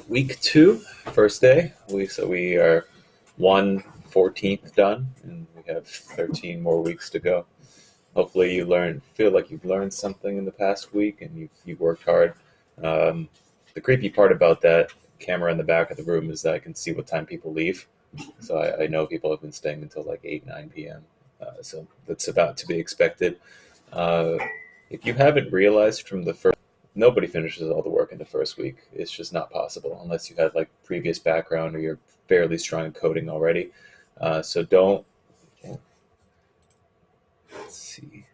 Week two, first day. We are 1/14 done, and we have 13 more weeks to go. Hopefully, feel like you've learned something in the past week, and you've worked hard. Um, the creepy part about that camera in the back of the room is that I can see what time people leave. So I know people have been staying until like 8, 9 p.m. So that's about to be expected. Uh, if you haven't realized from the first, nobody finishes all the work in the first week. It's just not possible unless you have like previous background or you're fairly strong in coding already. So don't. Let's see.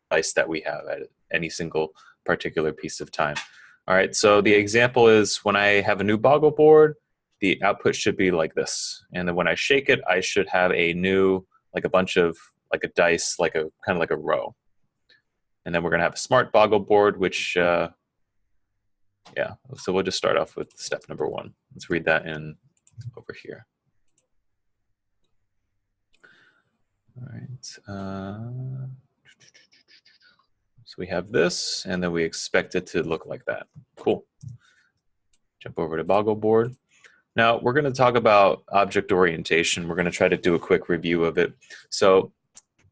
dice that we have at any single particular piece of time. All right, so the example is when I have a new boggle board, the output should be like this. And then when I shake it, I should have a new, like a bunch of, like a dice, like a kind of like a row. And then we're gonna have a smart boggle board, which, yeah, so we'll just start off with step number 1. Let's read that in over here. All right. So we have this, and then we expect it to look like that. Cool. Jump over to boggle board. Now we're going to talk about object orientation. We're going to try to do a quick review of it. So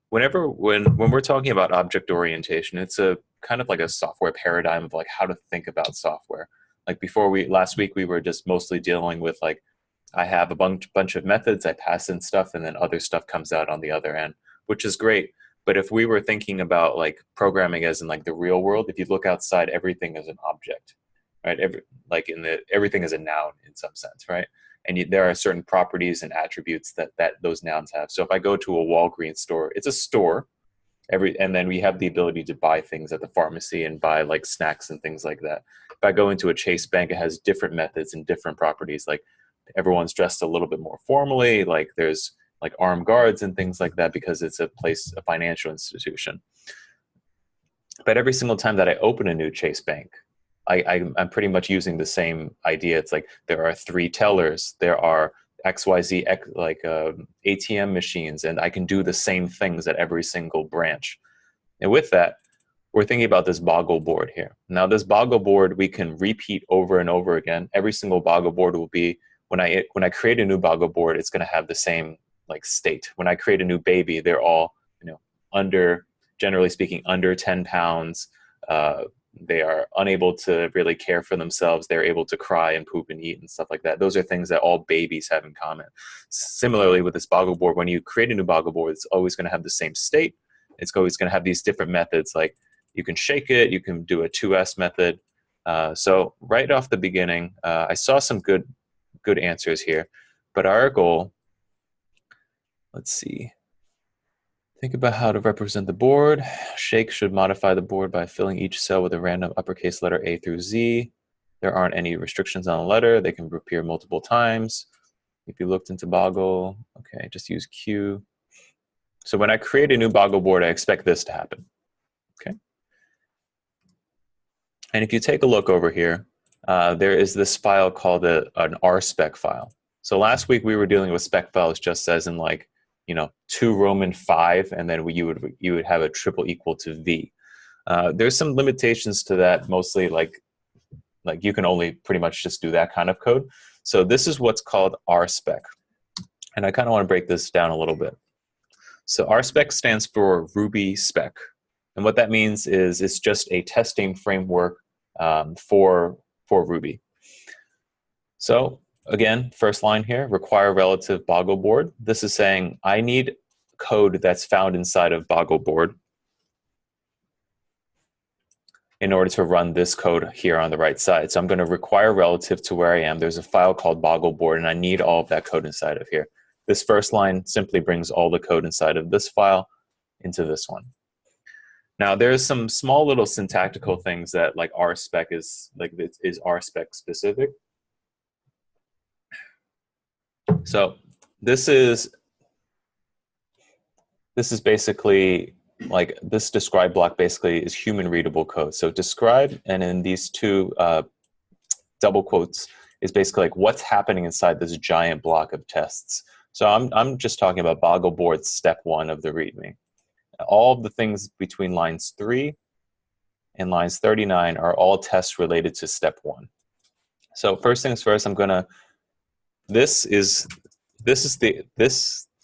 when we're talking about object orientation, it's a kind of like a software paradigm of like how to think about software. Like last week we were just mostly dealing with like, I have a bunch of methods, I pass in stuff, and then other stuff comes out on the other end, which is great. But if we were thinking about like programming as in like the real world, if you look outside, everything is an object, right? Everything is a noun in some sense, right? And there are certain properties and attributes that those nouns have. So if I go to a Walgreens store, it's a store, and then we have the ability to buy things at the pharmacy and buy like snacks and things like that. If I go into a Chase bank, it has different methods and different properties. Like everyone's dressed a little bit more formally, like there's like armed guards and things like that because it's a financial institution. But every single time that I open a new Chase bank, I'm pretty much using the same idea. It's like there are 3 tellers, there are XYZ ATM machines, and I can do the same things at every single branch. And with that, we're thinking about this boggle board here. Now this boggle board we can repeat over and over again. Every single boggle board will be, when I create a new boggle board, it's going to have the same like state. When I create a new baby, they're all, generally speaking, under 10 pounds. They are unable to really care for themselves. They're able to cry and poop and eat and stuff like that. Those are things that all babies have in common. Similarly, with this boggle board, when you create a new boggle board, it's always going to have the same state. It's always going to have these different methods. Like you can shake it, you can do a 2S method. So right off the beginning, I saw some good answers here, but our goal, let's see. Think about how to represent the board. Shake should modify the board by filling each cell with a random uppercase letter A through Z. There aren't any restrictions on a letter. They can appear multiple times. If you looked into Boggle, okay, just use Q. So when I create a new Boggle board, I expect this to happen, okay? And if you take a look over here, there is this file called an R-Spec file. So last week we were dealing with spec files just as in like, 2 Roman 5, and then you would have a triple equal to V. There's some limitations to that, mostly like you can only pretty much just do that kind of code. So this is what's called R-Spec. And I kind of want to break this down a little bit. So R-Spec stands for Ruby Spec. And what that means is it's just a testing framework for Ruby. So again, first line here, require relative boggle board. This is saying I need code that's found inside of boggle board in order to run this code here on the right side. So I'm going to require relative to where I am. There's a file called boggle board, and I need all of that code inside of here. This first line simply brings all the code inside of this file into this one. Now there's some small little syntactical things that like R-Spec is R-Spec specific. So this is basically like this describe block basically is human readable code. So describe, and in these 2 double quotes is basically like what's happening inside this giant block of tests. So I'm just talking about boggle board step 1 of the README. All of the things between lines 3 and lines 39 are all tests related to step 1. So first things first, this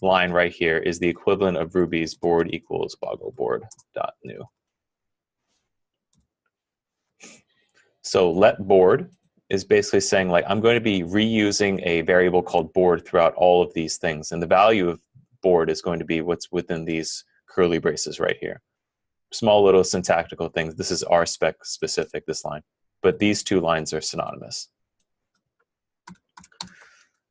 line right here is the equivalent of Ruby's board equals boggle board dot new. So let board is basically saying like I'm going to be reusing a variable called board throughout all of these things, and the value of board is going to be what's within these curly braces right here. Small little syntactical things. This is R-Spec specific, this line, but these 2 lines are synonymous.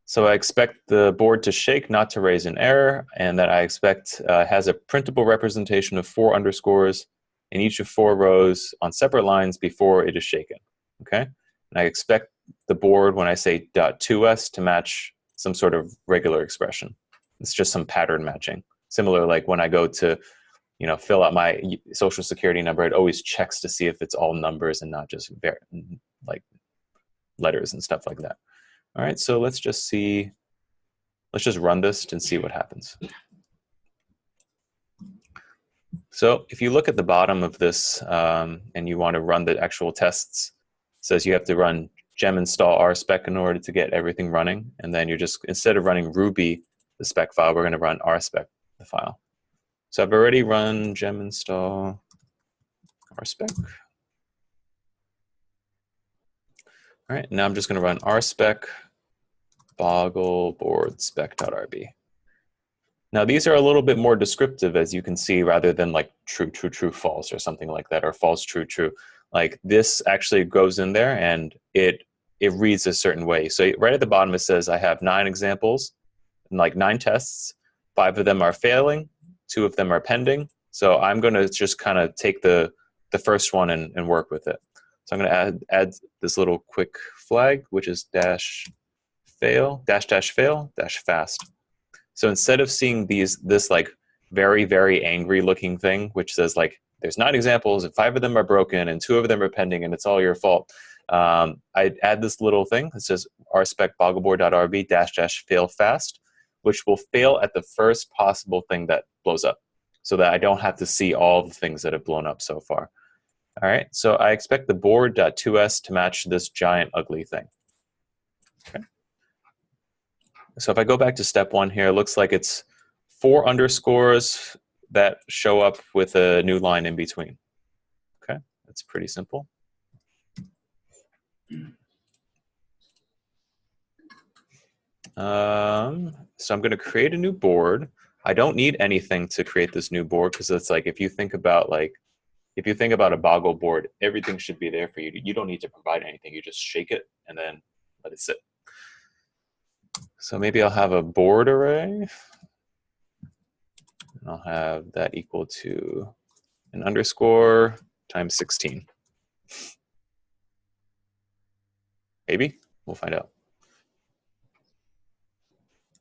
So I expect the board to shake, not to raise an error, and that I expect has a printable representation of 4 underscores, in each of 4 rows on separate lines before it is shaken. Okay? And I expect the board, when I say .2s, to match some sort of regular expression. It's just some pattern matching. Similar, like when I go to, fill out my social security number, it always checks to see if it's all numbers and not just like letters and stuff like that. All right, so let's just run this and see what happens. So if you look at the bottom of this and you want to run the actual tests, it says you have to run gem install R-Spec in order to get everything running. And then you're just, instead of running Ruby, the spec file, we're going to run R-Spec, the file. So I've already run gem install R-Spec. All right, now I'm just going to run R-Spec boggle board spec.rb. Now these are a little bit more descriptive, as you can see, rather than like true, true, true, false or something like that, or false, true, true. Like this actually goes in there and it reads a certain way. So right at the bottom it says I have 9 examples, and like 9 tests. 5 of them are failing, 2 of them are pending. So I'm going to just kind of take the first one and work with it. So I'm going to add this little quick flag, which is -fail, -fail, -fast. So instead of seeing this like very, very angry looking thing, which says like there's 9 examples and 5 of them are broken and 2 of them are pending and it's all your fault, I add this little thing that says rspec boggleboard.rb --fail fast, which will fail at the first possible thing that blows up, so that I don't have to see all the things that have blown up so far. All right, so I expect the board.2s to match this giant ugly thing. Okay. So if I go back to step 1 here, it looks like it's 4 underscores that show up with a new line in between. Okay, that's pretty simple. So I'm going to create a new board. I don't need anything to create this new board, because it's like, if you think about a boggle board, everything should be there for you. You don't need to provide anything. You just shake it and then let it sit. So maybe I'll have a board array. And I'll have that equal to an underscore times 16. Maybe? We'll find out.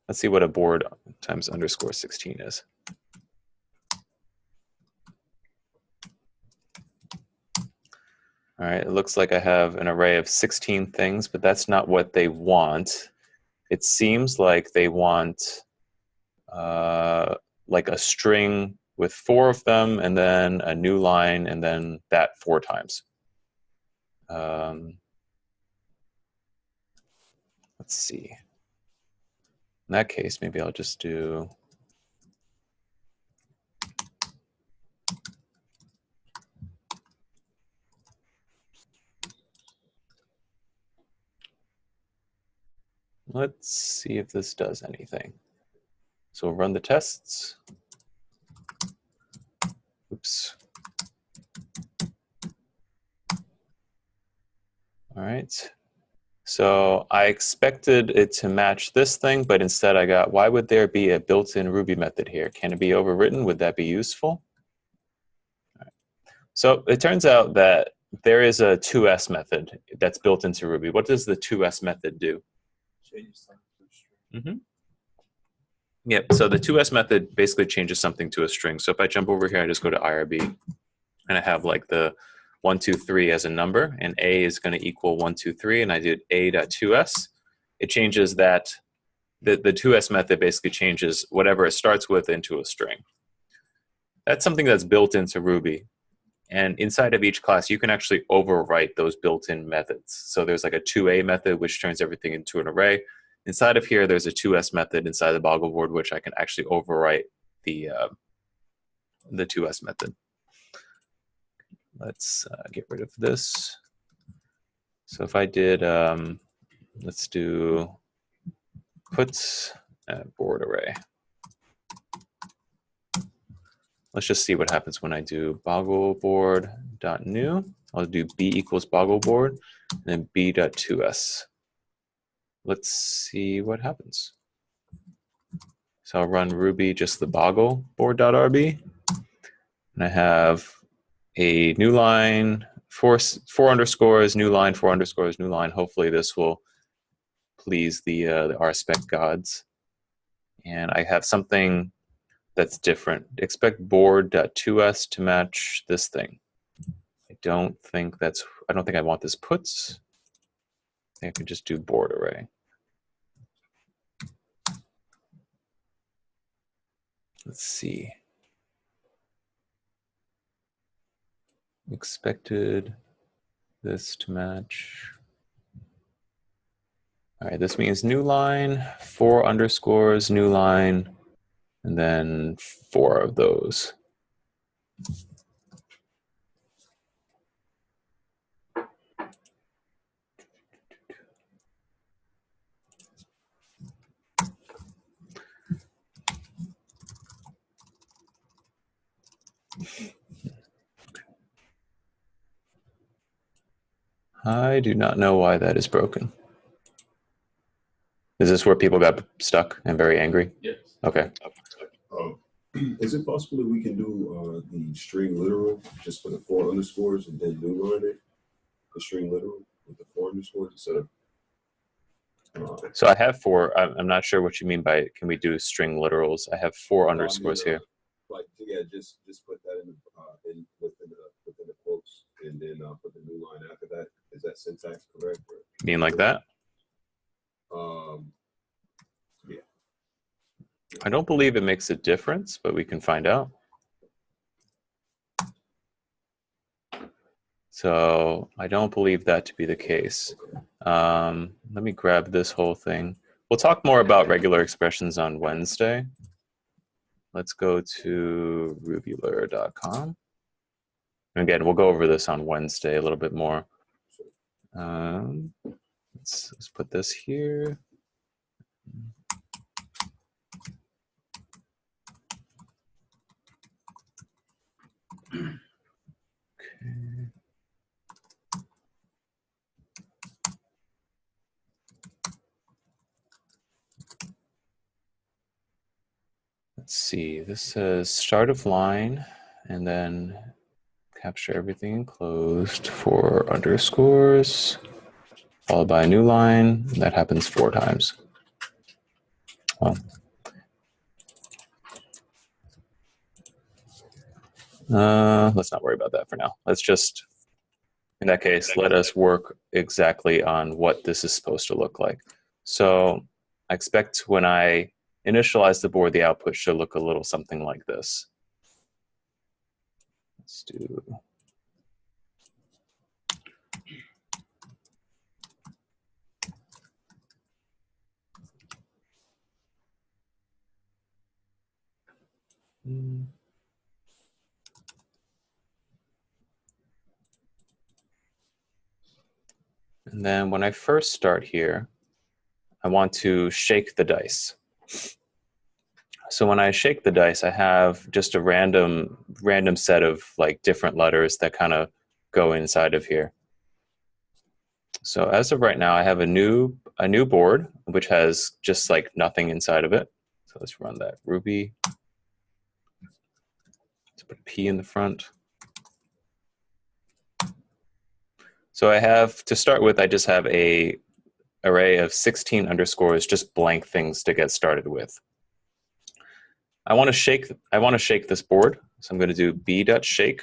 Let's see what a board times underscore 16 is. All right, it looks like I have an array of 16 things, but that's not what they want. It seems like they want like a string with 4 of them, and then a new line, and then that 4 times. Let's see. In that case, maybe I'll just do let's see if this does anything. So we'll run the tests. Oops. All right. So I expected it to match this thing, but instead I got, why would there be a built-in Ruby method here? Can it be overwritten? Would that be useful? All right. So it turns out that there is a 2s method that's built into Ruby. What does the 2s method do? Mm-hmm. Yep, so the 2s method basically changes something to a string. So if I jump over here, I just go to IRB, and I have like the 1, 2, 3 as a number, and a is going to equal 1, 2, 3, and I did a.2s. It changes that, the 2s method basically changes whatever it starts with into a string. That's something that's built into Ruby. And inside of each class, you can actually overwrite those built-in methods. So there's like a 2a method, which turns everything into an array. Inside of here, there's a 2s method inside the boggle board, which I can actually overwrite the 2s method. Let's get rid of this. So if I did, let's do puts board array. Let's just see what happens when I do boggleboard.new. I'll do b equals boggleboard, and then b.2s. Let's see what happens. So I'll run Ruby just the boggleboard.rb, and I have a new line, four underscores, new line, four underscores, new line. Hopefully this will please the R-Spec gods. And I have something that's different. Expect board.2s to match this thing. I don't think I want this puts. I think I could just do board array. Let's see. Expected this to match. All right, this means new line, four underscores, new line, and then four of those. I do not know why that is broken. Is this where people got stuck and very angry? Yes. Okay. Is it possible that we can do the string literal just for the four underscores and then new line it? The string literal with the four underscores instead of. So I have four. I'm not sure what you mean by can we do string literals. I have four underscores here. Like yeah, just put that within the quotes and then put the new line after that. Is that syntax correct? Or? You mean like that? Yeah. I don't believe it makes a difference, but we can find out. So I don't believe that to be the case. Let me grab this whole thing. We'll talk more about regular expressions on Wednesday. Let's go to rubyler.com. And again, we'll go over this on Wednesday a little bit more. Let's put this here. Okay. Let's see, this says start of line and then capture everything enclosed, four underscores, followed by a new line. That happens 4 times. Well, let's not worry about that for now. Let's just, in that case, let us work exactly on what this is supposed to look like. So I expect when I initialize the board, the output should look a little something like this. Let's do. And then when I first start here, I want to shake the dice. So when I shake the dice, I have just a random set of like different letters that kind of go inside of here. So as of right now, I have a new board which has just like nothing inside of it. So let's run that Ruby. Let's put a P in the front. So I have, to start with, I just have a array of 16 underscores, just blank things to get started with. I want to shake this board, so I'm going to do b.shake,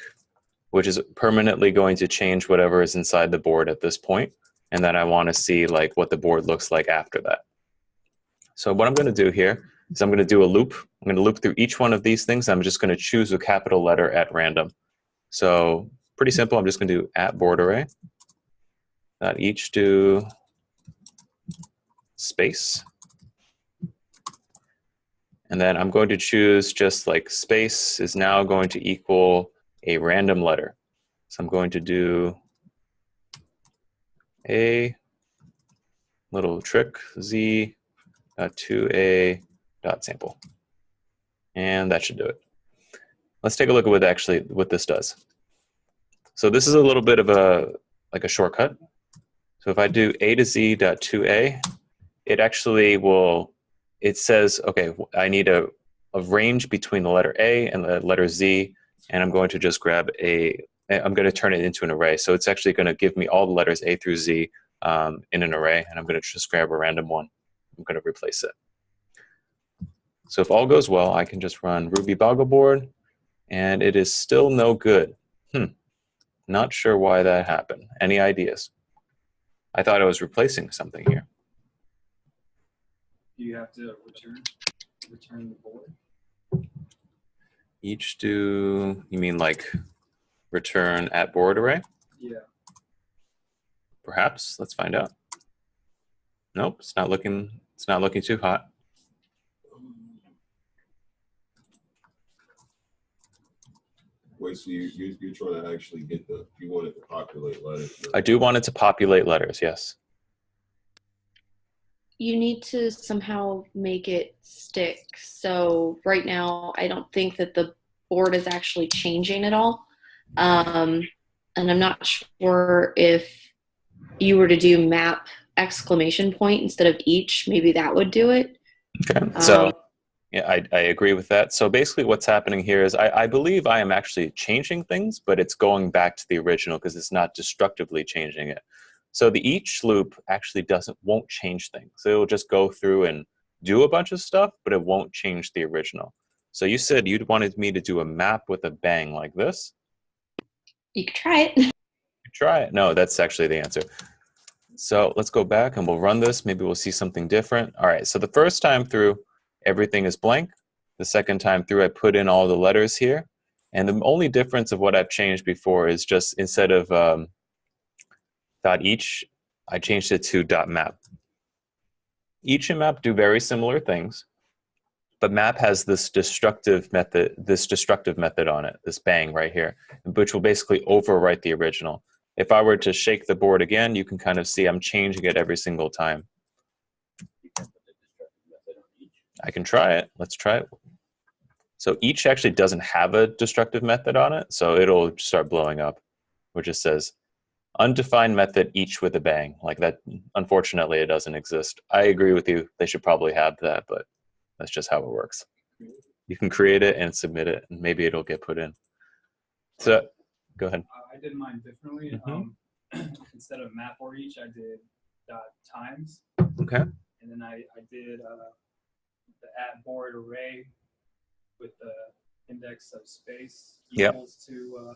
which is permanently going to change whatever is inside the board at this point, and then I want to see like what the board looks like after that. So what I'm going to do here is I'm going to do a loop. I'm going to loop through each one of these things. I'm just going to choose a capital letter at random. So pretty simple. I'm just going to do @boardArray. Each do space. And then I'm going to choose just like space is now going to equal a random letter. So I'm going to do a little trick, z.2a.sample. And that should do it. Let's take a look at what this does. So this is a little bit of a shortcut. So if I do a to z.2a, it actually will, it says, okay, I need a range between the letter A and the letter Z, and I'm going to just grab a I'm going to turn it into an array. So it's actually going to give me all the letters A through Z in an array, and I'm going to just grab a random one. I'm going to replace it. So if all goes well, I can just run Ruby Boggleboard, and it is still no good. Not sure why that happened. Any ideas? I thought I was replacing something here. You have to return the board. Each do, you mean like return at board array? Yeah. Perhaps. Let's find out. Nope, it's not looking too hot. Wait, so you're trying to actually get you want it to populate letters? I do want it to populate letters, yes. You need to somehow make it stick. So right now, I don't think that the board is actually changing at all. And I'm not sure if you were to do map exclamation point instead of each, maybe that would do it. Okay, so yeah, I agree with that. So basically what's happening here is I believe I am actually changing things, but it's going back to the original because it's not destructively changing it. So the each loop actually won't change things. So it'll just go through and do a bunch of stuff, but it won't change the original. So you said you wanted me to do a map with a bang like this. You could try it. Try it. No, that's actually the answer. So let's go back and we'll run this. Maybe we'll see something different. All right, so the first time through, everything is blank. The second time through, I put in all the letters here. And the only difference of what I've changed before is just instead of dot each, I changed it to dot map. Each and map do very similar things, but map has this destructive method on it, this bang right here, which will basically overwrite the original. If I were to shake the board again, you can kind of see I'm changing it every single time. I can try it. Let's try it. So each actually doesn't have a destructive method on it, so it'll start blowing up, which just says undefined method each with a bang. Like that, unfortunately, it doesn't exist. I agree with you. They should probably have that, but that's just how it works. You can create it and submit it, and maybe it'll get put in. So go ahead. I did mine differently. Instead of map or each, I did times. Okay. And then I did the at board array with the index of space equals to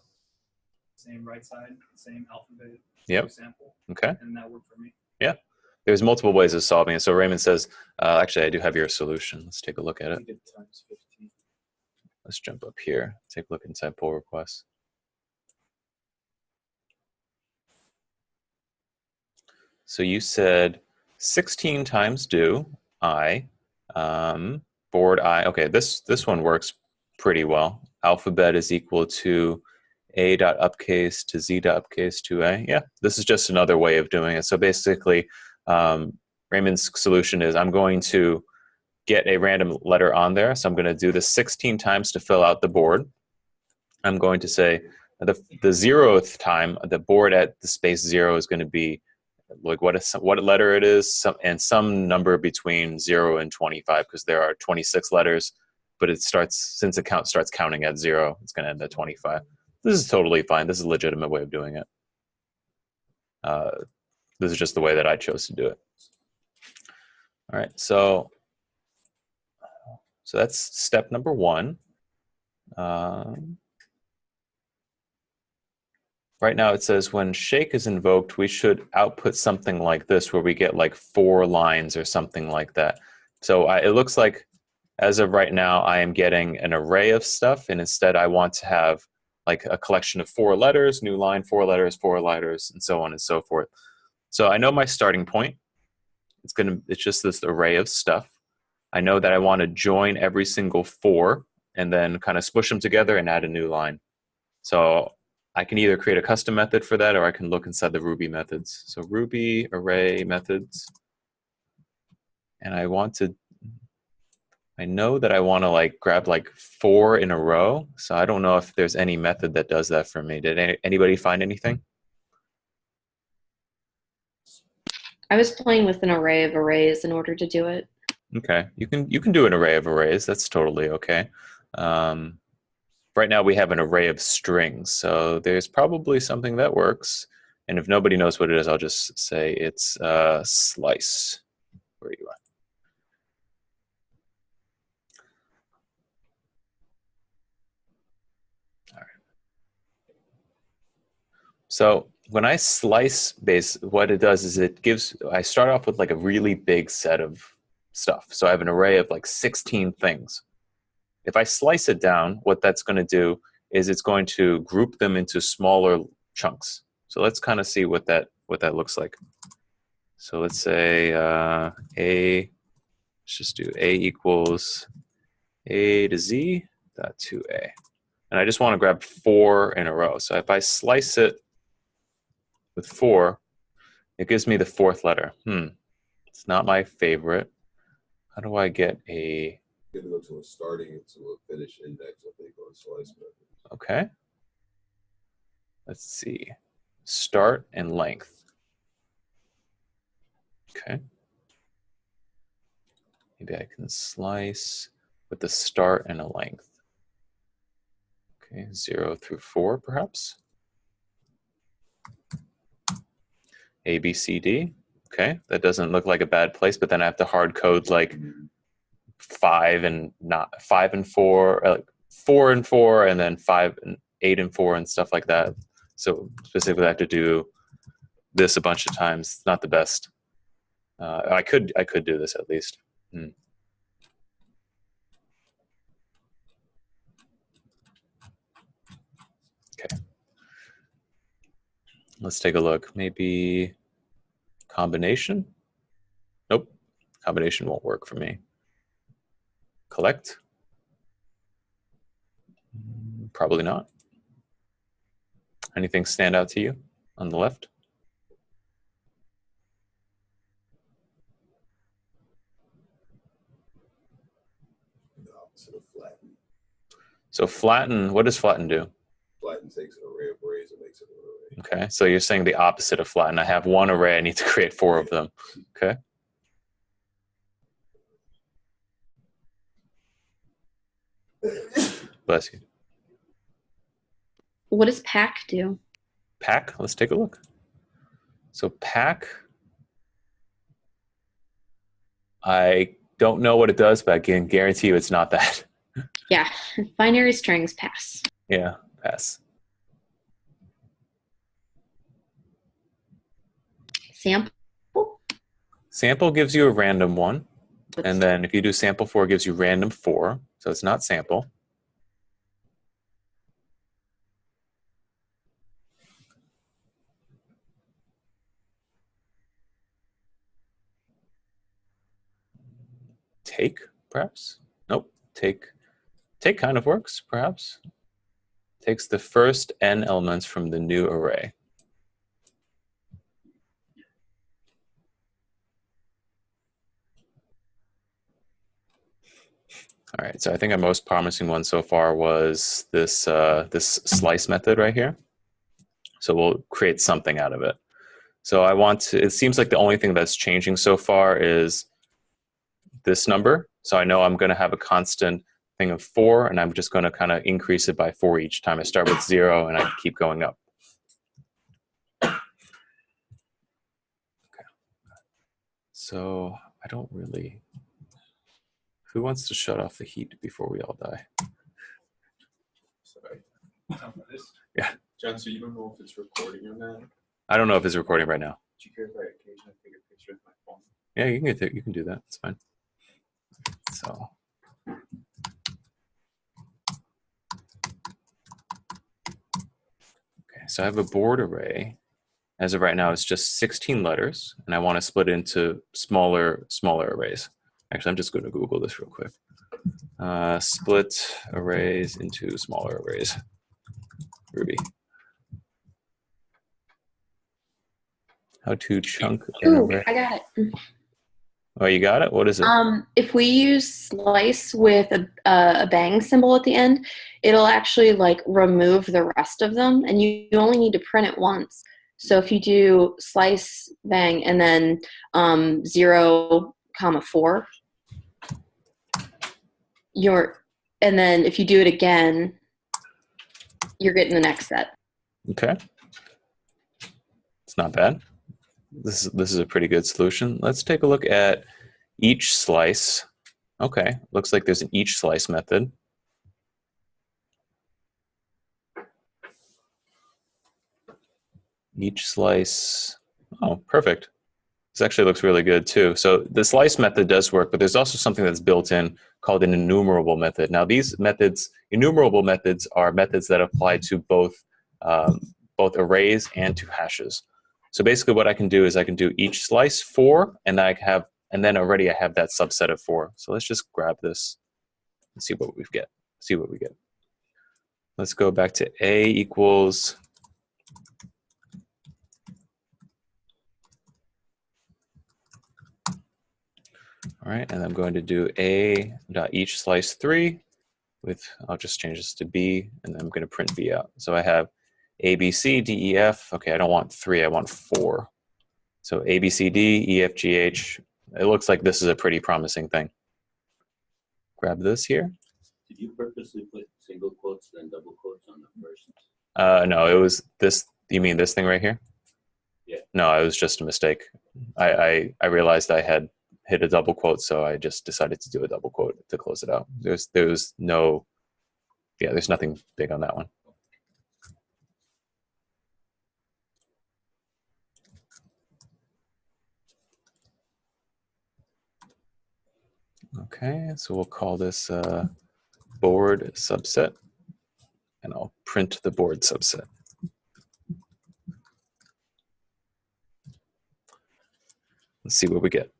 same right side, same alphabet sample. Okay. And that worked for me. Yeah. There's multiple ways of solving it. So Raymond says, actually, I do have your solution. Let's take a look at it. Times 15. Let's jump up here. Take a look inside pull requests. So you said 16 times do I, board I. Okay, this one works pretty well. Alphabet is equal to a.upcase to z.upcase to a. Yeah, this is just another way of doing it. So basically, Raymond's solution is I'm going to get a random letter on there. So I'm going to do this 16 times to fill out the board. I'm going to say the 0th time, the board at the space 0 is going to be like what letter it is, and some number between 0 and 25, because there are 26 letters, but since the count starts counting at 0, it's going to end at 25. This is totally fine. This is a legitimate way of doing it. This is just the way that I chose to do it. All right, so that's step number 1. Right now it says when shake is invoked, we should output something like this, where we get like 4 lines or something like that. So it looks like as of right now, I am getting an array of stuff, and instead I want to have like a collection of 4 letters, new line, 4 letters, 4 letters, and so on and so forth. So I know my starting point. It's just this array of stuff. I know that I want to join every single 4 and then kind of spush them together and add a new line. So I can either create a custom method for that, or I can look inside the Ruby methods. So Ruby array methods. And I know that I want to like grab like 4 in a row. So I don't know if there's any method that does that for me. Did anybody find anything? I was playing with an array of arrays in order to do it. Okay, you can do an array of arrays. That's totally okay. right now we have an array of strings, so there's probably something that works. And if nobody knows what it is, I'll just say it's slice. Where are you at? All right. So when I slice base, what it does is I start off with like a really big set of stuff. So I have an array of like 16 things. If I slice it down, what that's going to do is it's going to group them into smaller chunks. So let's kind of see what that looks like. So let's say let's just do A equals A to Z dot 2A. And I just want to grab 4 in a row. So if I slice it with 4, it gives me the 4th letter. It's not my favorite. How do I get a... You can go to a starting and to a finish index, I think, on slice method. Okay. Let's see. Start and length. Okay. Maybe I can slice with the start and a length. Okay, 0 through 4, perhaps. A, B, C, D. Okay, that doesn't look like a bad place, but then I have to hard code like 5 and 4, 4 and 4, and then 5 and 8 and 4 and stuff like that. So specifically, I have to do this a bunch of times. It's not the best. I could do this at least. Okay. Let's take a look. Maybe combination? Nope. Combination won't work for me. Collect? Probably not. Anything stand out to you on the left? The opposite of flatten. So flatten, what does flatten do? Flatten takes an array of arrays and makes it an array. Okay, so you're saying the opposite of flatten. I have one array, I need to create 4 of them. Okay. Bless you. What does pack do? Pack, let's take a look. So pack, I don't know what it does, but I can guarantee you it's not that. Yeah, binary strings pass. Yeah, pass. Sample? Sample gives you a random one. And then if you do sample 4, it gives you random 4. So it's not sample. Take, perhaps? Nope. Take kind of works, perhaps. Takes the first n elements from the new array. All right, so I think our most promising one so far was this, this slice method right here. So we'll create something out of it. So I want to, it seems like the only thing that's changing so far is this number. So I know I'm going to have a constant thing of 4, and I'm just going to kind of increase it by 4 each time. I start with 0, and I keep going up. Okay. So I don't really... Who wants to shut off the heat before we all die? Sorry. Yeah. John, so you don't know if it's recording or not? I don't know if it's recording right now. Do you care if I occasionally take a picture with my phone? Yeah, you can do that. It's fine. So. Okay, so I have a board array. As of right now, it's just 16 letters, and I want to split it into smaller arrays. Actually, I'm just going to Google this real quick. Split arrays into smaller arrays. Ruby. How to chunk an Ooh, array. I got it. Oh, you got it? What is it? If we use slice with a bang symbol at the end, it'll actually like remove the rest of them, and you only need to print it once. So if you do slice bang and then 0, 4, and then if you do it again, you're getting the next set. Okay. It's not bad. This is a pretty good solution. Let's take a look at each slice. Okay, looks like there's an each slice method. Each slice, oh, perfect. This actually looks really good too. So the slice method does work, but there's also something that's built in called an enumerable method. Now these methods, enumerable methods, are methods that apply to both arrays and to hashes. So basically what I can do is I can do each slice 4, and then already I have that subset of 4. So let's just grab this and see what we get. Let's go back to A equals all right, and I'm going to do A dot each slice 3 with, I'll just change this to B, and then I'm going to print B out. So I have A, B, C, D, E, F. Okay, I don't want 3, I want 4. So A, B, C, D, E, F, G, H. It looks like this is a pretty promising thing. Grab this here. Did you purposely put single quotes then double quotes on the first? No, it was this. You mean this thing right here? Yeah. No, it was just a mistake. I realized I had hit a double quote, so I just decided to do a double quote to close it out. There's nothing big on that one. Okay, so we'll call this board subset, and I'll print the board subset. Let's see what we get.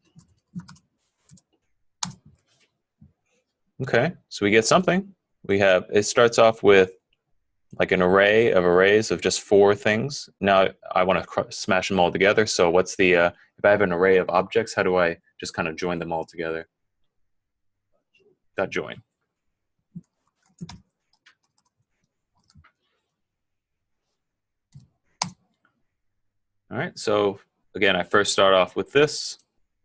Okay, so we get something. It starts off with like an array of arrays of just 4 things. Now I want to smash them all together. So what's the, if I have an array of objects, how do I just kind of join them all together? Dot join. All right, so again, I first start off with this,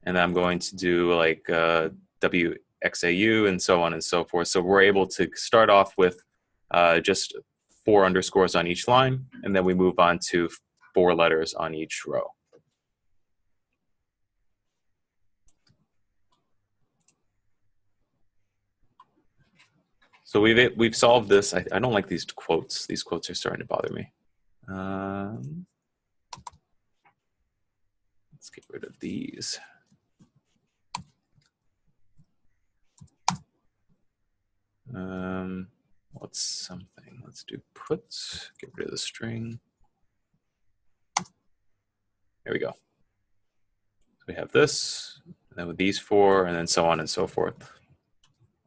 and I'm going to do like WXAU and so on and so forth. So we're able to start off with just 4 underscores on each line, and then we move on to 4 letters on each row. So we've solved this. I don't like these quotes. These quotes are starting to bother me. Let's get rid of these. What's something? Let's do puts. Get rid of the string. There we go. So we have this, and then with these 4, and then so on and so forth.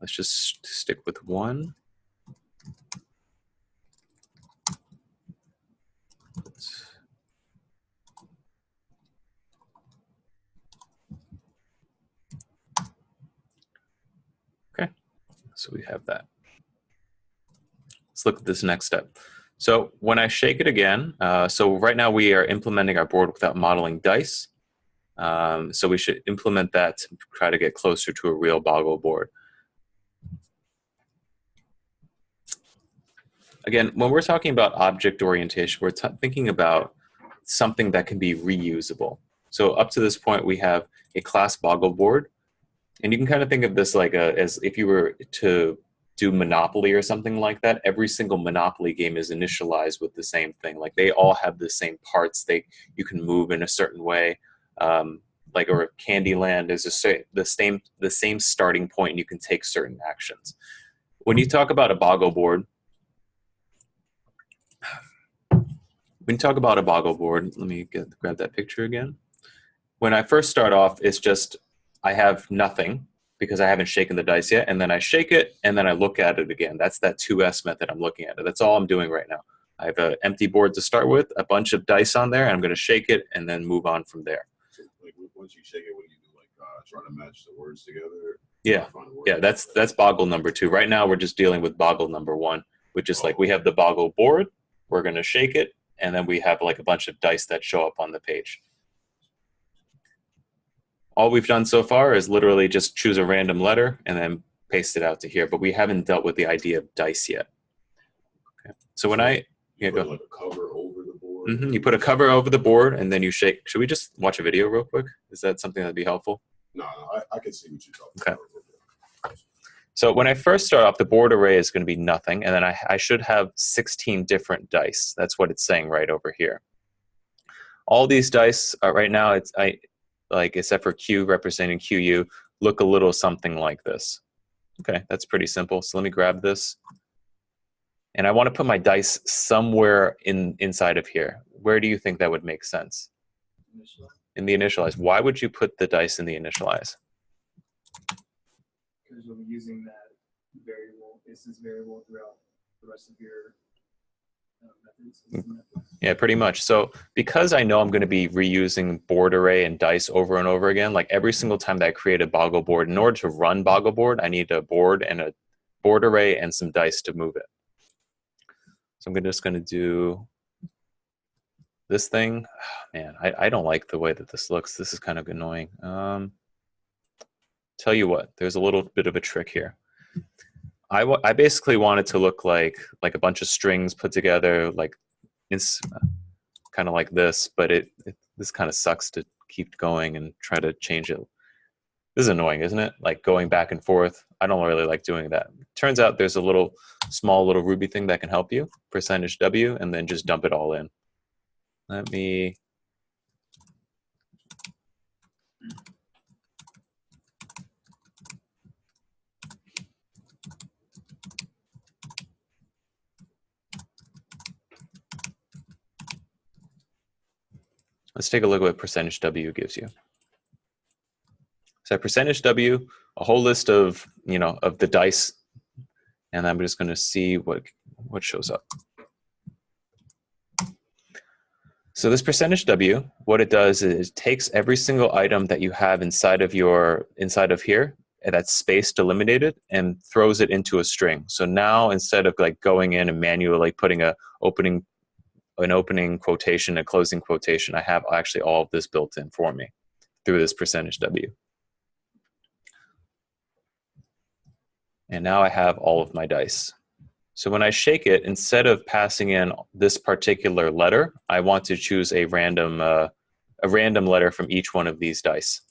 Let's just stick with 1. Okay, so we have that. Let's look at this next step. So when I shake it again, so right now we are implementing our board without modeling dice. So we should implement that to try to get closer to a real boggle board. Again, when we're talking about object orientation, we're thinking about something that can be reusable. So up to this point, we have a class boggle board. And you can kind of think of this like as if you were to do Monopoly or something like that. Every single Monopoly game is initialized with the same thing. Like they all have the same parts. You can move in a certain way. Like or Candyland is the same starting point, and you can take certain actions. When you talk about a boggle board, let me grab that picture again. When I first start off, it's just I have nothing because I haven't shaken the dice yet, and then I shake it, and then I look at it again. That's that 2S method I'm looking at it. That's all I'm doing right now. I have an empty board to start with, a bunch of dice on there, and I'm going to shake it and then move on from there. So, like, once you shake it, what do you do? Like try to match the words together? Yeah, that's boggle number 2. Right now, we're just dealing with boggle number 1, which is like we have the boggle board. We're going to shake it, and then we have like a bunch of dice that show up on the page. All we've done so far is literally just choose a random letter and then paste it out to here, but we haven't dealt with the idea of dice yet. Okay. So when You go. put like a cover over the board. You put a cover over the board and then you shake. Should we just watch a video real quick? Is that something that'd be helpful? No, I can see what you're talking Okay. about. So when I first start off, the board array is going to be nothing, and then I should have 16 different dice. That's what it's saying right over here. All these dice right now, like except for Q representing QU, look a little something like this. Okay, that's pretty simple. So let me grab this, and I want to put my dice somewhere inside of here. Where do you think that would make sense? In the initialize. Why would you put the dice in the initialize? Because you'll be using that variable, instance variable throughout the rest of your methods. Yeah, pretty much. So because I know I'm going to be reusing board array and dice over and over again, like every single time that I create a Boggle board, in order to run Boggle board, I need a board and a board array and some dice to move it. So I'm just going to do this thing. Oh, man, I don't like the way that this looks. This is kind of annoying. Tell you what, there's a little bit of a trick here. I basically want it to look like a bunch of strings put together, like kind of like this, but this kind of sucks to keep going and try to change it. This is annoying, isn't it? Like going back and forth. I don't really like doing that. Turns out there's a small little Ruby thing that can help you, %W, and then just dump it all in. Let me... Let's take a look at what %W gives you. So %W, a whole list of of the dice, and I'm just going to see what shows up. So this %W, what it does is it takes every single item that you have inside of here, and that's space delimited, and throws it into a string. So now instead of like going in and manually putting an opening quotation, a closing quotation, I have actually all of this built in for me through this %W. And now I have all of my dice. So when I shake it, instead of passing in this particular letter, I want to choose a random letter from each one of these dice.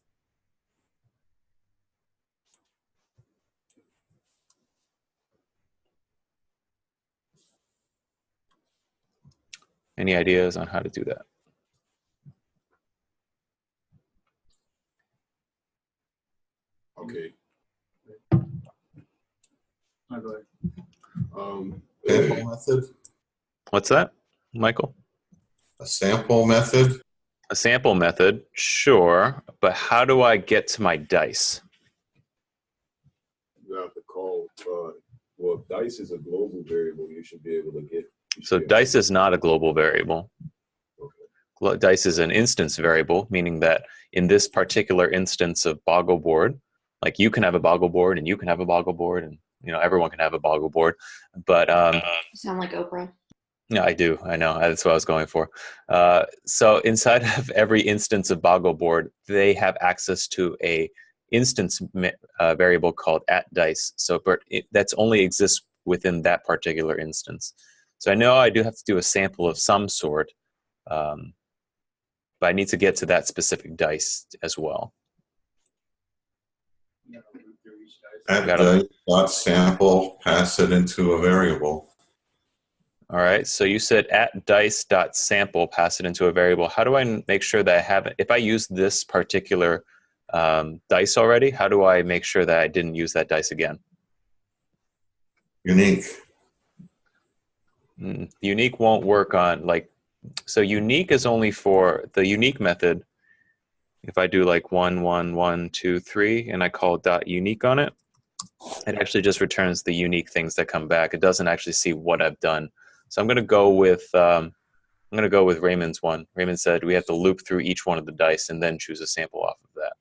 Any ideas on how to do that? Okay. I'll go ahead. Sample method? What's that, Michael? A sample method? A sample method, sure, but how do I get to my dice? You have to call, well, if dice is a global variable, you should be able to get. So dice is not a global variable. Okay. Dice is an instance variable, meaning that in this particular instance of Boggle board, like you can have a Boggle board and you can have a Boggle board, and everyone can have a Boggle board, but You sound like Oprah. yeah, I do. I know. That's what I was going for. So inside of every instance of Boggle board, they have access to a instance variable called @dice. So that's only exists within that particular instance. So I know I do have to do a sample of some sort, but I need to get to that specific dice as well. You gotta loop through each dice. At dot sample, pass it into a variable. All right. So you said @dice.sample, pass it into a variable. How do I make sure that I have it? If I use this particular dice already, how do I make sure that I didn't use that dice again? Unique. Unique won't work on so unique is only for the unique method. If I do like 1, 1, 1, 2, 3, and I call .unique on it, it actually just returns the unique things that come back. It doesn't actually see what I've done. So I'm going to go with Raymond's one. Raymond said we have to loop through each one of the dice and then choose a sample off of that.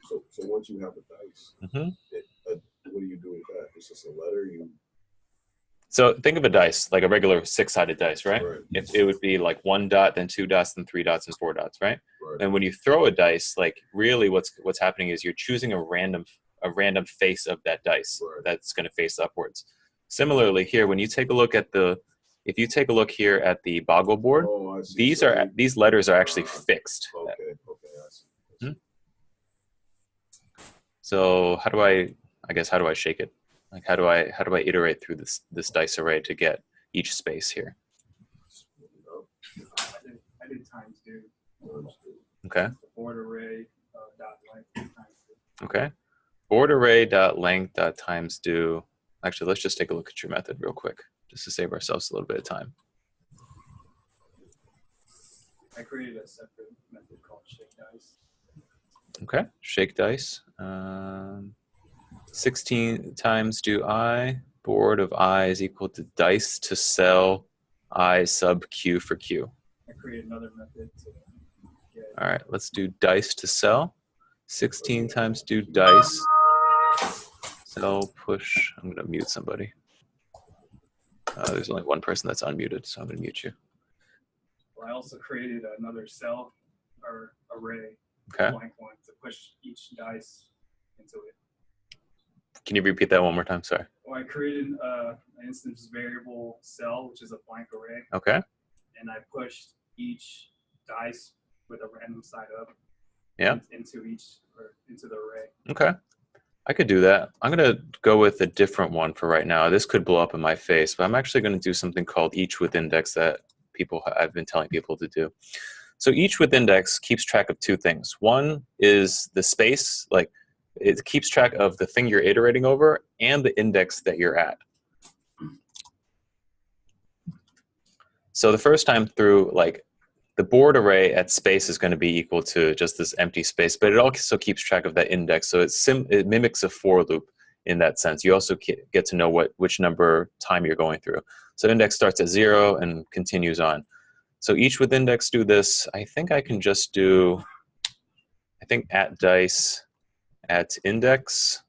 So once you have the dice, what do you do with that? It's just a letter. So think of a dice, like a regular 6-sided dice, right? It would be like 1 dot, then 2 dots, then 3 dots, and 4 dots, right? And when you throw a dice, like really what's happening is you're choosing a random face of that dice that's going to face upwards. Similarly here, when you take a look at the if you take a look here at the Boggle board, Oh, I see. these So are these letters are actually fixed. okay, I see. Hmm. So how do I guess how do I shake it? Like how do I iterate through this dice array to get each space here? I did times do. Okay. Board array dot length times do. Okay. Board array dot length dot times do. Actually, let's just take a look at your method real quick, just to save ourselves a little bit of time. I created a separate method called shake dice. Okay. Shake dice. 16 times do I. Board of I is equal to dice to cell I sub Q for Q. I created another method to get. All right, let's do dice to cell. 16 times do dice. Cell push. I'm going to mute somebody. There's only one person that's unmuted, so I'm going to mute you. Well, I also created another cell or array, Okay. blank one, to push each dice into it. Can you repeat that one more time? Sorry. Well, I created an instance variable cell, which is a blank array, Okay. and I pushed each dice with a random side up. Yeah. Into the array. Okay. I could do that. I'm going to go with a different one for right now. This could blow up in my face, but I'm actually going to do something called each with index that I've been telling people to do. So each with index keeps track of two things. One is the space, like it keeps track of the thing you're iterating over and the index that you're at. So the first time through, like the board array at space is going to be equal to just this empty space, but it also keeps track of that index. So it mimics a for loop in that sense. You also get to know which number time you're going through. So index starts at 0 and continues on. So each with index do this. I think I can just do, at dice at index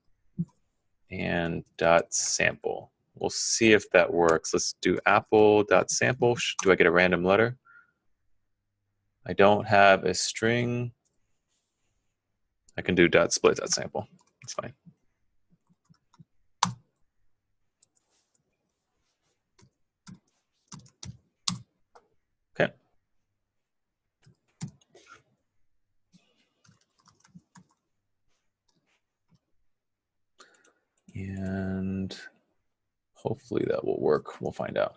and dot sample. We'll see if that works. Let's do apple dot sample. Do I get a random letter? I don't have a string. I can do dot split dot sample. It's fine. Okay. And hopefully that will work. We'll find out.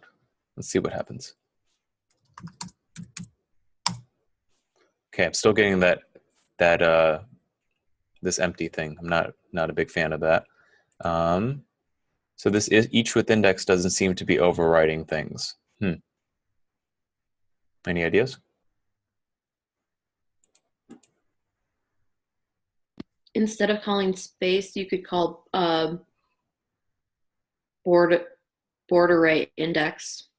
Let's see what happens. Okay, I'm still getting this empty thing. I'm not a big fan of that. So this is each with index doesn't seem to be overwriting things. Any ideas? Instead of calling space, you could call board array index.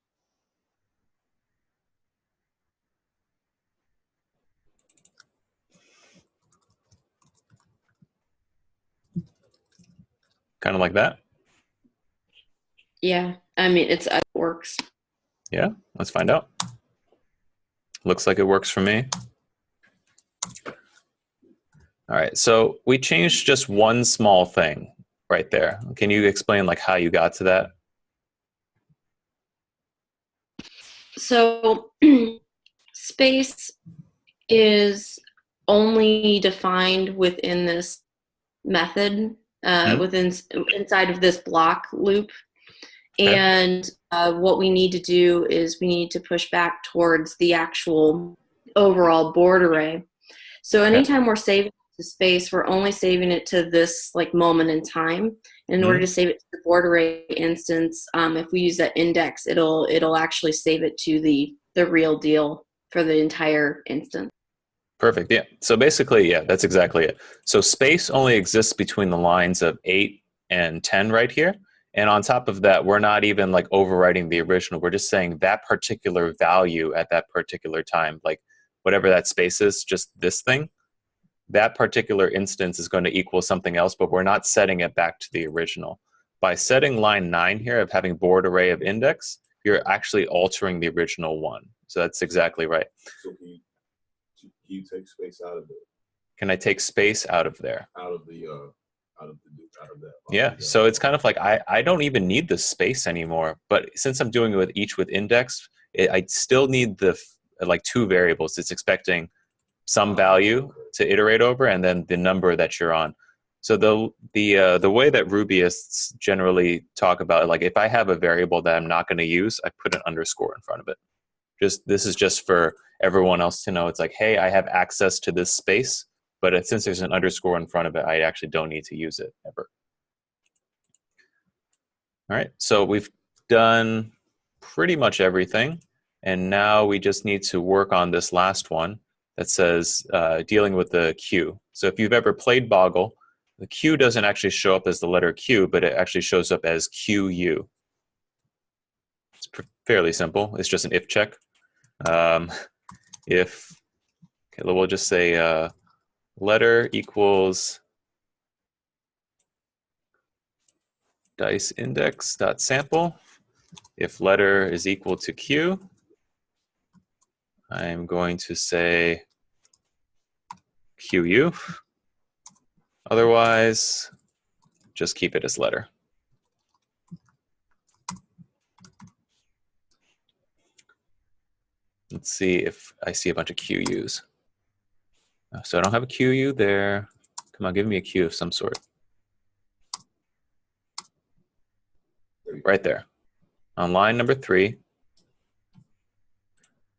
Kind of like that? Yeah, I mean, it works. Yeah, let's find out. Looks like it works for me. All right, so we changed just one small thing right there. Can you explain like how you got to that? So space is only defined within this method, inside of this block loop. Okay. And what we need to do is we need to push back towards the actual overall board array. So anytime we're saving to space, we're only saving it to this like moment in time. In order to save it to the board array instance, if we use that index, it'll actually save it to the real deal for the entire instance. Perfect. Yeah. So basically, yeah, that's exactly it. So space only exists between the lines of 8 and 10 right here. And on top of that, we're not even like overwriting the original. We're just saying that particular value at that particular time, like whatever that space is, just this thing, that particular instance is going to equal something else, but we're not setting it back to the original. By setting line 9 here of having board array of index, you're actually altering the original one. So that's exactly right. So can you take space out of it? Can I take space out of there? Out of the out of that. Yeah, so it's kind of like I don't even need the space anymore, but since I'm doing it with each with index, I still need the like two variables. It's expecting some value to iterate over, and then the number that you're on. So the way that Rubyists generally talk about it, like if I have a variable that I'm not going to use, I put an underscore in front of it. This is just for everyone else to know. It's like, hey, I have access to this space, but since there's an underscore in front of it, I actually don't need to use it ever. All right, so we've done pretty much everything, and now we just need to work on this last one that says dealing with the Q. So if you've ever played Boggle, the Q doesn't actually show up as the letter Q, but it actually shows up as QU. It's fairly simple. It's just an if check. If, okay, we'll just say letter equals dice index dot sample. If letter is equal to Q, I'm going to say QU. Otherwise, just keep it as letter. Let's see if I see a bunch of QUs. So I don't have a QU there. Come on, give me a Q of some sort. Right there. On line number 3.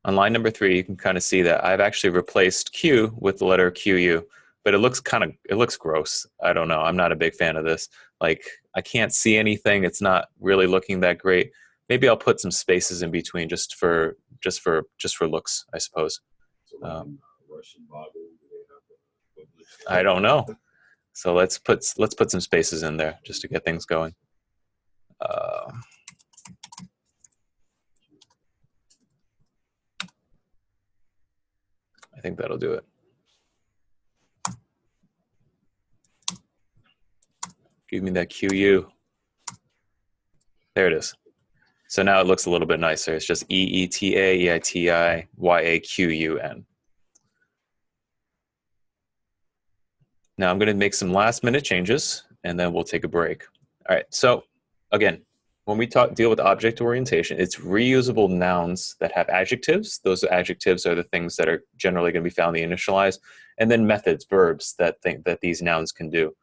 On line number 3, you can kind of see that I've actually replaced Q with the letter QU, but it looks gross. I don't know. I'm not a big fan of this. Like, I can't see anything. It's not really looking that great. Maybe I'll put some spaces in between just for looks, I suppose. I don't know. So let's put some spaces in there just to get things going. I think that'll do it. Give me that QU. There it is. So now it looks a little bit nicer. It's just EETA, EITI, YAQUN. Now I'm going to make some last minute changes, and then we'll take a break. All right, so again, when we deal with object orientation, it's reusable nouns that have adjectives. Those adjectives are the things that are generally going to be found in the initialize, and then methods, verbs that these nouns can do.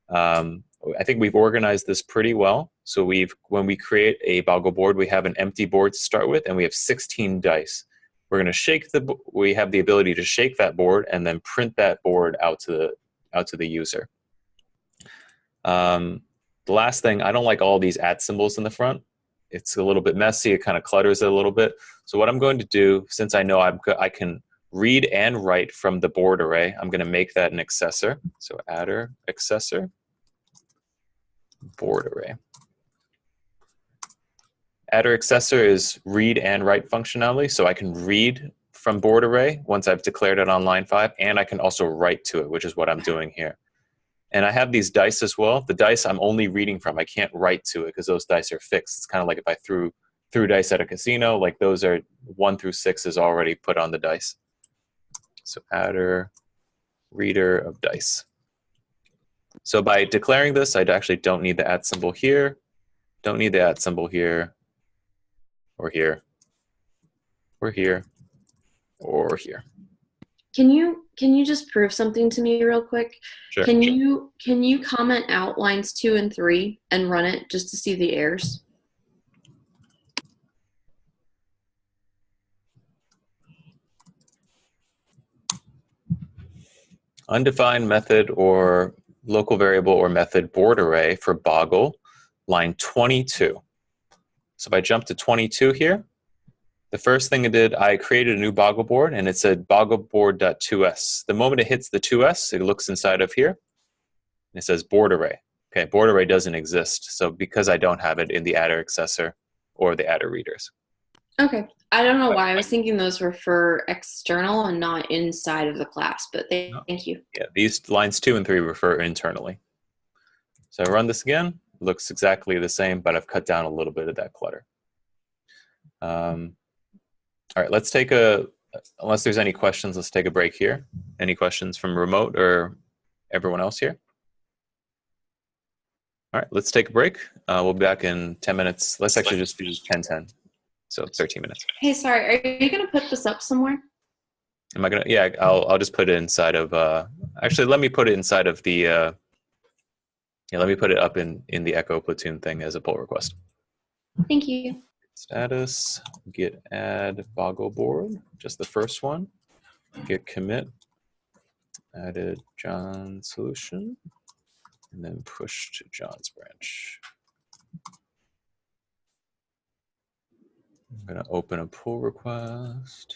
I think we've organized this pretty well. So when we create a Boggle board, we have an empty board to start with, and we have 16 dice. We're going to we have the ability to shake that board and then print that board out to the user. The last thing, I don't like all these @ symbols in the front. It's a little bit messy. It kind of clutters it a little bit. So what I'm going to do, since I know I can read and write from the board array, I'm going to make that an accessor. So adder accessor board array. Adder accessor is read and write functionality. So I can read from board array once I've declared it on line 5, and I can also write to it, which is what I'm doing here. And I have these dice as well. The dice I'm only reading from. I can't write to it because those dice are fixed. It's kind of like if I threw dice at a casino, like those are 1 through 6 is already put on the dice. So adder reader of dice. So by declaring this, I actually don't need the @ symbol here, don't need the @ symbol here, or here, or here, or here. Can you just prove something to me real quick? Sure. Can you comment out lines 2 and 3 and run it just to see the errors? Undefined method or local variable or method board array for Boggle, line 22. So if I jump to 22 here, the first thing I did, I created a new Boggle board, and it said boggleboard.2s. The moment it hits the 2s, it looks inside of here, and it says board array. Okay, board array doesn't exist, so because I don't have it in the adder accessor or the adder readers. Okay. I don't know why I was thinking those were for external and not inside of the class, but thank you. Yeah, these lines 2 and 3 refer internally. So I run this again. It looks exactly the same, but I've cut down a little bit of that clutter. All right, let's take unless there's any questions, let's take a break here. Any questions from remote or everyone else here? All right, let's take a break. We'll be back in 10 minutes. Let's actually just do 10-10. So 13 minutes. Hey, sorry, are you gonna put this up somewhere? Am I gonna? Yeah, I'll just put it inside of. Actually, let me put it inside of the. Yeah, let me put it up in the Echo Platoon thing as a pull request. Thank you. Status, git add Boggle board, just the first one. Git commit, added John's solution, and then push to John's branch. I'm gonna open a pull request.